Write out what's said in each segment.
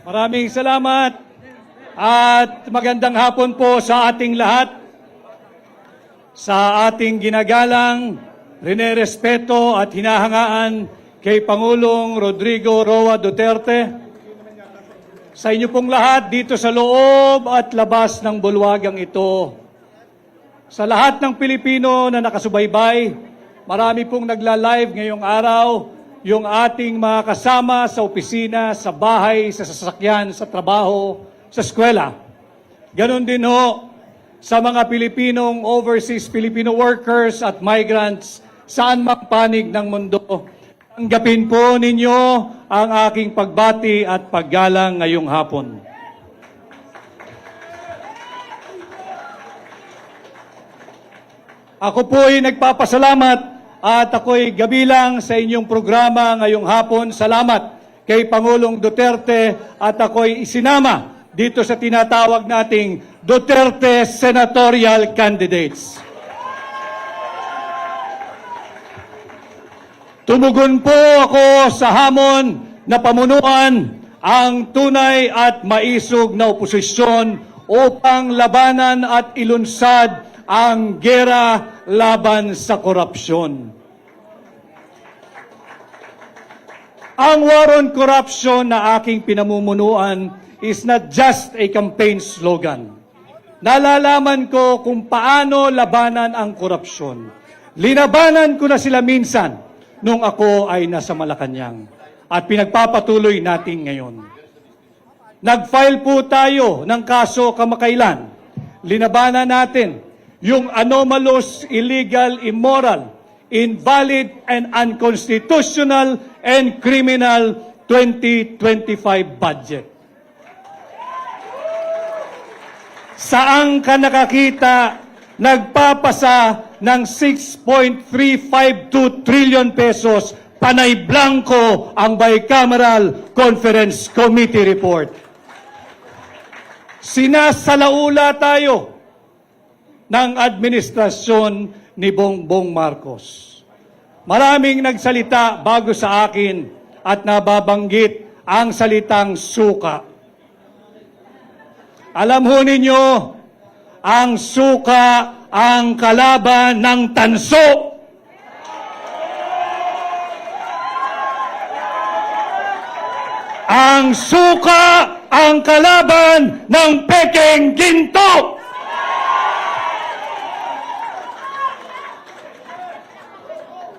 Maraming salamat at magandang hapon po sa ating lahat. Sa ating ginagalang, rinerespeto at hinahangaan kay Pangulong Rodrigo Roa Duterte. Sa inyo pong lahat dito sa loob at labas ng bulwagang ito. Sa lahat ng Pilipino na nakasubaybay, marami pong nagla-live ngayong araw, yung ating mga kasama sa opisina, sa bahay, sa sasakyan, sa trabaho, sa eskwela. Ganon din ho sa mga Pilipinong overseas Filipino workers at migrants saan mang panig ng mundo. Tanggapin po ninyo ang aking pagbati at paggalang ngayong hapon. Ako po ay nagpapasalamat at ako'y gabilang sa inyong programa ngayong hapon. Salamat kay Pangulong Duterte at ako'y isinama dito sa tinatawag nating Duterte Senatorial Candidates. Tumugon po ako sa hamon na pamunuan ang tunay at maisog na oposisyon upang labanan at ilunsad ang gera laban sa korupsyon. Ang war on corruption na aking pinamumunuan is not just a campaign slogan. Nalalaman ko kung paano labanan ang korupsyon. Linabanan ko na sila minsan nung ako ay nasa Malacanang at pinagpapatuloy natin ngayon. Nag-file po tayo ng kaso kamakailan. Linabanan natin yung anomalous, illegal, immoral, invalid, and unconstitutional and criminal 2025 budget. Saan ka nakakita nagpapasa ng 6.352 trillion pesos panay blanco ang Bicameral Conference Committee report? Sinasalaula tayo ng administrasyon ni Bongbong Marcos. Maraming nagsalita bago sa akin at nababanggit ang salitang suka. Alam ho ninyo, ang suka ang kalaban ng tanso. Ang suka ang kalaban ng pekeng ginto.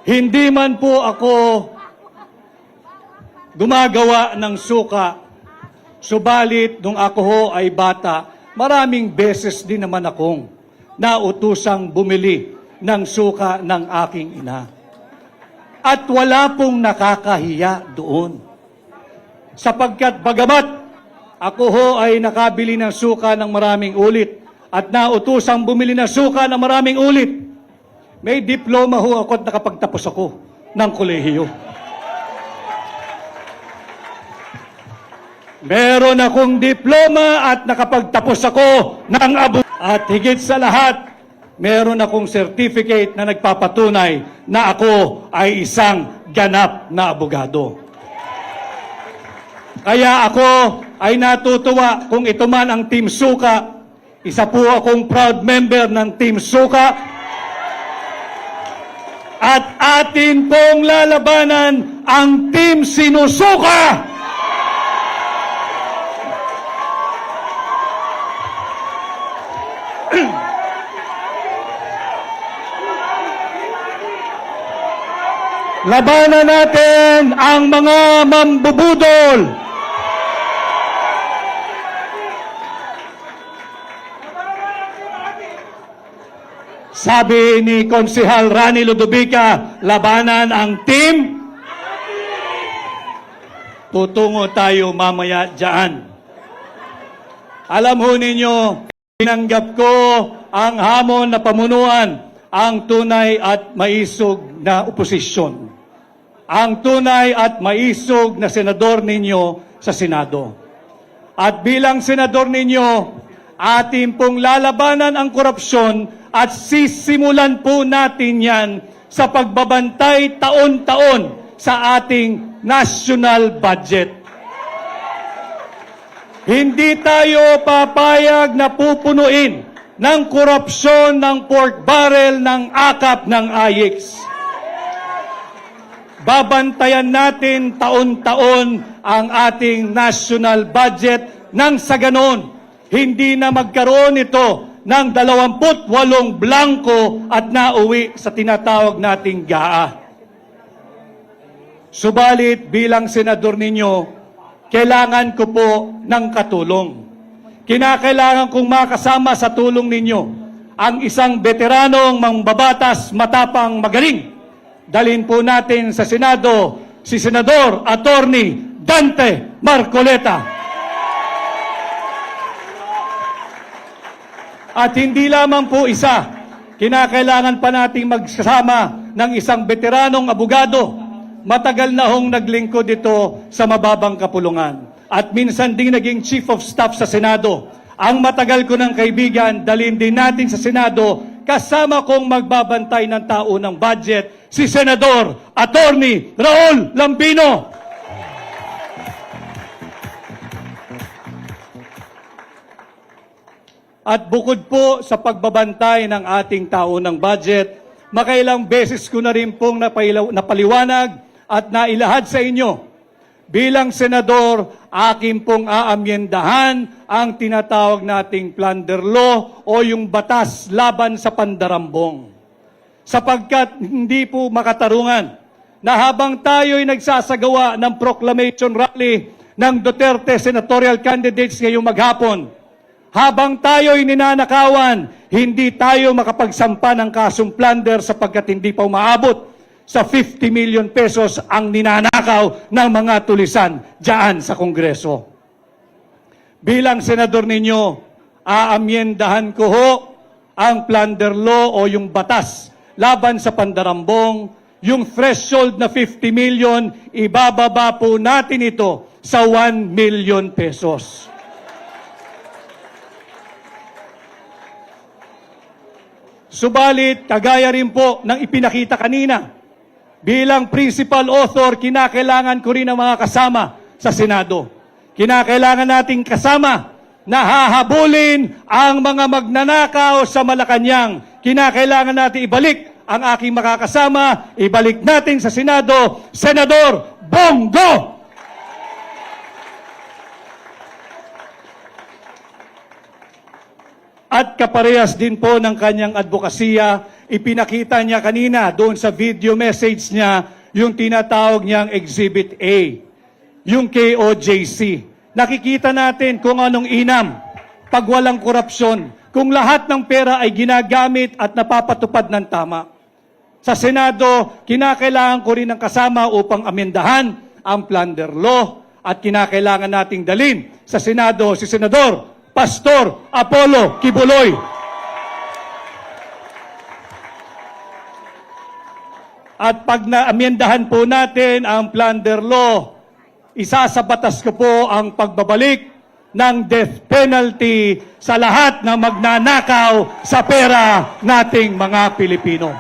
Hindi man po ako gumagawa ng suka, subalit nung ako ho ay bata, maraming beses din naman akong nautusang bumili ng suka ng aking ina. At wala pong nakakahiya doon. Sapagkat bagamat ako ho ay nakabili ng suka ng maraming ulit at nautusang bumili ng suka ng maraming ulit, may diploma ho ako at nakapagtapos ako ng kolehiyo. Meron akong diploma at nakapagtapos ako ng at higit sa lahat, meron akong certificate na nagpapatunay na ako ay isang ganap na abogado. Kaya ako ay natutuwa kung ito man ang Team Suka. Isa po akong proud member ng Team Suka. At atin pong lalabanan ang Team Sinusuka. Labanan natin ang mga mambubudol. Sabi ni Konsehal Rani Ludovica, labanan ang team. Tutungo tayo mamaya dyan. Alam ho ninyo, tinanggap ko ang hamon na pamunuan ang tunay at maisog na oposisyon. Ang tunay at maisog na senador ninyo sa Senado. At bilang senador ninyo, atin pong lalabanan ang korupsyon at sisimulan po natin yan sa pagbabantay taon-taon sa ating national budget. Hindi tayo papayag na pupunuin ng korupsyon ng pork barrel ng akap ng AYIX. Babantayan natin taon-taon ang ating national budget nang sa ganon, hindi na magkaroon ito ng 28 blanco at nauwi sa tinatawag nating GAA. Subalit bilang senador ninyo, kailangan ko po ng katulong. Kinakailangan kong makasama sa tulong ninyo ang isang veteranong mangbabatas, matapang, magaling. Dalhin po natin sa Senado si Senador Attorney Dante Marcoleta. At hindi lamang po isa, kinakailangan pa nating magsama ng isang veteranong abogado. Matagal na hong naglingkod dito sa mababang kapulungan. At minsan ding naging Chief of Staff sa Senado. Ang matagal ko ng kaibigan, dalhin din natin sa Senado, kasama kong magbabantay ng taunang budget, si Senador Attorney Raul Lambino. At bukod po sa pagbabantay ng ating taunang budget, makailang beses ko na rin pong napaliwanag at nailahad sa inyo. Bilang senador, akin pong aamyendahan ang tinatawag nating plunder law o yung batas laban sa pandarambong. Sapagkat hindi po makatarungan na habang tayo'y nagsasagawa ng proclamation rally ng Duterte senatorial candidates ngayong maghapon, habang tayo'y ninanakawan, hindi tayo makapagsampa ng kasong plunder sapagkat hindi pa umaabot sa 50 million pesos ang ninanakaw ng mga tulisan diyan sa Kongreso. Bilang senador ninyo, aamyendahan ko ho ang plunder law o yung batas laban sa pandarambong. Yung threshold na 50 million, ibababa po natin ito sa 1 million pesos. Subalit, kagaya rin po ng ipinakita kanina, bilang principal author, kinakailangan ko rin ang mga kasama sa Senado. Kinakailangan nating kasama na hahabulin ang mga magnanakaw sa Malacanang. Kinakailangan natin ibalik ang aking makakasama, ibalik natin sa Senado, Senador Bongo! At kaparehas din po ng kanyang advokasya, ipinakita niya kanina doon sa video message niya yung tinatawag niyang Exhibit A, yung KOJC. Nakikita natin kung anong inam pag walang korupsyon, kung lahat ng pera ay ginagamit at napapatupad ng tama. Sa Senado, kinakailangan ko rin ng kasama upang amendahan ang plunder law at kinakailangan nating dalhin sa Senado si Senador Pastor Apollo Kibuloy. At pag naamyendahan po natin ang plunder law, isasabatas ko po ang pagbabalik ng death penalty sa lahat ng magnanakaw sa pera nating mga Pilipino.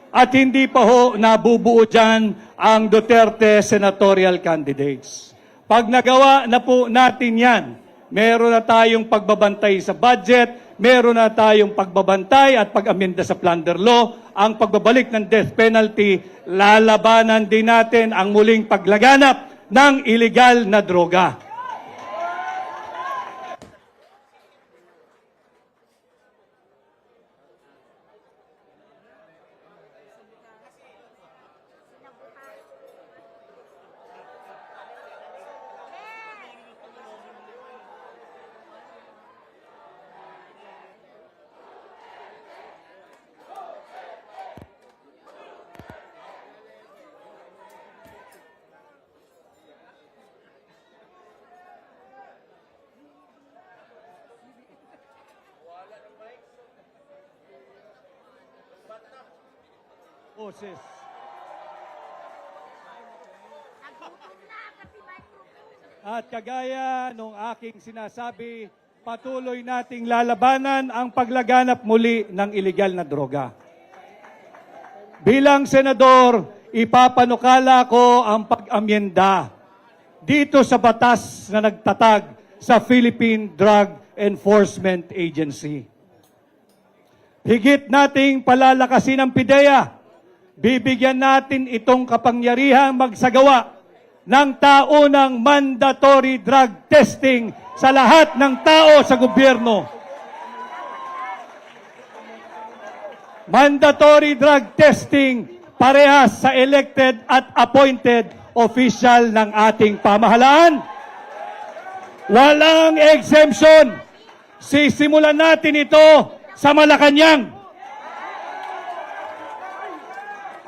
At hindi pa ho nabubuo dyan ang Duterte senatorial candidates. Pag nagawa na po natin yan, meron na tayong pagbabantay sa budget, meron na tayong pagbabantay at pag-amenda sa plunder law, ang pagbabalik ng death penalty, lalabanan din natin ang muling paglaganap ng illegal na droga. Boses. At kagaya nung aking sinasabi, patuloy nating lalabanan ang paglaganap muli ng iligal na droga. Bilang senador, ipapanukala ko ang pag-amyenda dito sa batas na nagtatag sa Philippine Drug Enforcement Agency. Higit nating palalakasin ang PIDEA. Bibigyan natin itong kapangyarihang magsagawa ng taunang mandatory drug testing sa lahat ng tao sa gobyerno. Mandatory drug testing parehas sa elected at appointed official ng ating pamahalaan. Walang exemption. Sisimulan natin ito sa Malacanang.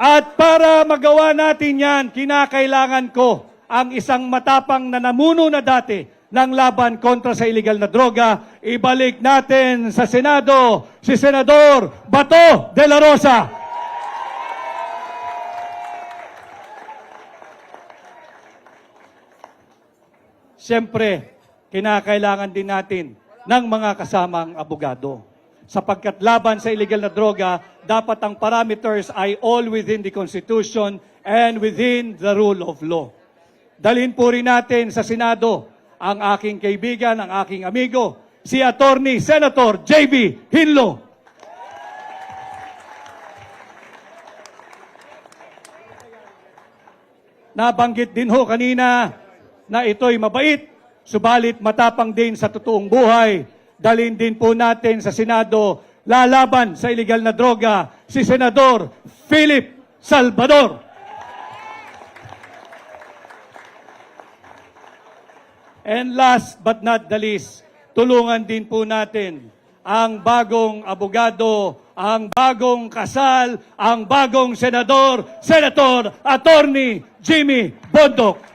At para magawa natin yan, kinakailangan ko ang isang matapang na namuno na dati ng laban kontra sa illegal na droga. Ibalik natin sa Senado si Senador Bato de la Rosa. Siyempre, kinakailangan din natin ng mga kasamang abogado. Sapagkat laban sa illegal na droga, dapat ang parameters ay all within the Constitution and within the rule of law. Dalhin po rin natin sa Senado ang aking kaibigan, ang aking amigo, si Attorney Senator J.B. Hinlo. Nabanggit din ho kanina na ito'y mabait, subalit matapang din sa totoong buhay. Dalhin din po natin sa Senado, lalaban sa illegal na droga, si Senador Philip Salvador. And last but not the least, tulungan din po natin ang bagong abogado, ang bagong kasal, ang bagong senador, Senator Attorney Jimmy Bondoc.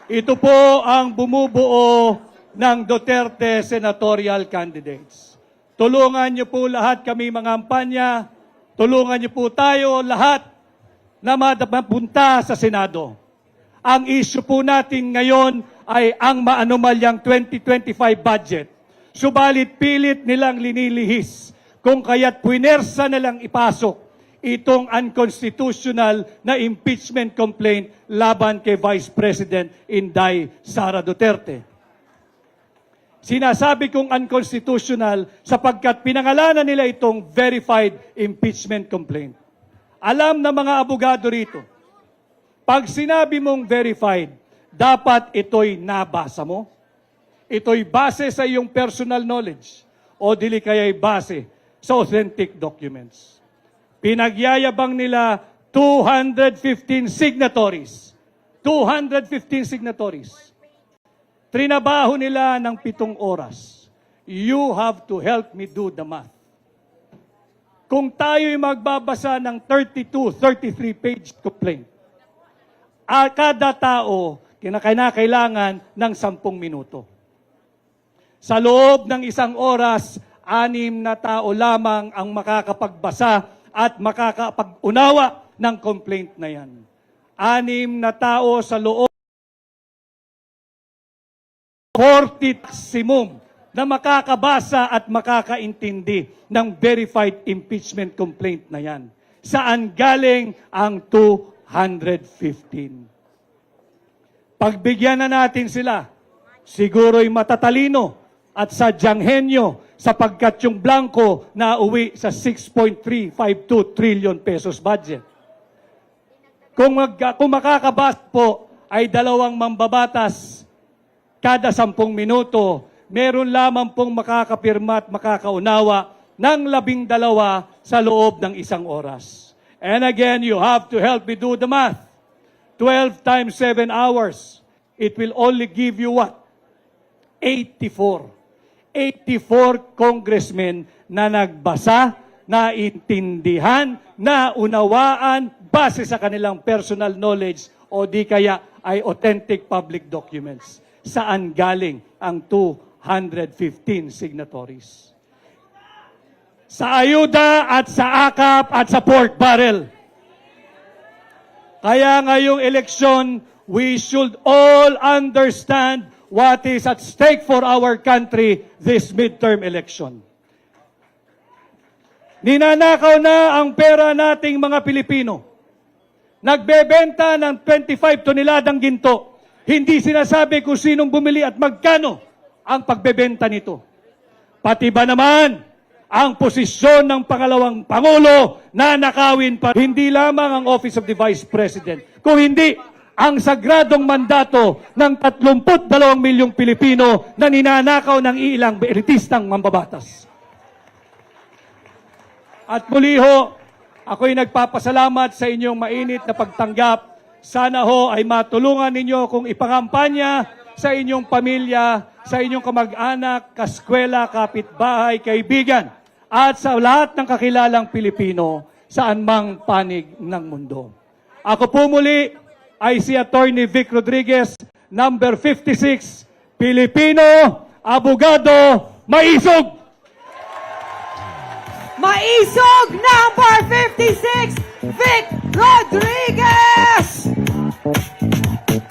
Ito po ang bumubuo ng Duterte senatorial candidates. Tulungan niyo po lahat kami mga kampanya, tulungan niyo po tayo lahat na mapunta sa Senado. Ang issue po natin ngayon ay ang maanumalyang 2025 budget. Subalit pilit nilang linilihis kung kaya't puinersa nilang ipasok itong unconstitutional na impeachment complaint laban kay Vice President Inday Sara Duterte. Sinasabi kong unconstitutional sapagkat pinangalanan nila itong verified impeachment complaint. Alam na mga abogado rito, pag sinabi mong verified, dapat ito'y nabasa mo. Ito'y base sa iyong personal knowledge o dili kaya'y base sa authentic documents. Pinagyayabang nila 215 signatories. 215 signatories. Trinabaho nila ng 7 oras. You have to help me do the math. Kung tayo'y magbabasa ng 32, 33-page complaint, kada tao kinakailangan ng 10 minuto. Sa loob ng 1 oras, 6 na tao lamang ang makakapagbasa at makakapag-unawa ng complaint na yan. 6 na tao sa loob 40 maximum na makakabasa at makakaintindi ng verified impeachment complaint na yan. Saan galing ang 215? Pagbigyan na natin sila, siguro'y matatalino at sadyang henyo sapagkat yung blanco na uwi sa 6.352 trillion pesos budget. Kung makakabas po ay 2 mambabatas kada 10 minuto, meron lamang pong makakapirma at makakaunawa ng 12 sa loob ng 1 oras. And again, you have to help me do the math. 12 times 7 hours, it will only give you what? 84. 84 congressmen na nagbasa, naintindihan, naunawaan, base sa kanilang personal knowledge o di kaya ay authentic public documents. Saan galing ang 215 signatories? Sa ayuda at sa akap at sa pork barrel. Kaya ngayong eleksyon, we should all understand what is at stake for our country this midterm election. Ninanakaw na ang pera nating mga Pilipino. Nagbebenta ng 25 toneladang ginto. Hindi sinasabi kung sinong bumili at magkano ang pagbebenta nito. Pati ba naman ang posisyon ng pangalawang Pangulo na nakawin pa hindi lamang ang Office of the Vice President, kung hindi ang sagradong mandato ng 32 milyong Pilipino na ninanakaw ng ilang elitistang mambabatas. At muli ho, ako'y nagpapasalamat sa inyong mainit na pagtanggap. Sana ho ay matulungan ninyo kung ipangampanya sa inyong pamilya, sa inyong kamag-anak, kaskwela, kapitbahay, kaibigan, at sa lahat ng kakilalang Pilipino saan mang panig ng mundo. Ako po muli ay si Attorney Vic Rodriguez, number 56, Pilipino, abogado, maisog! Maisog number 56, Vic Rodriguez!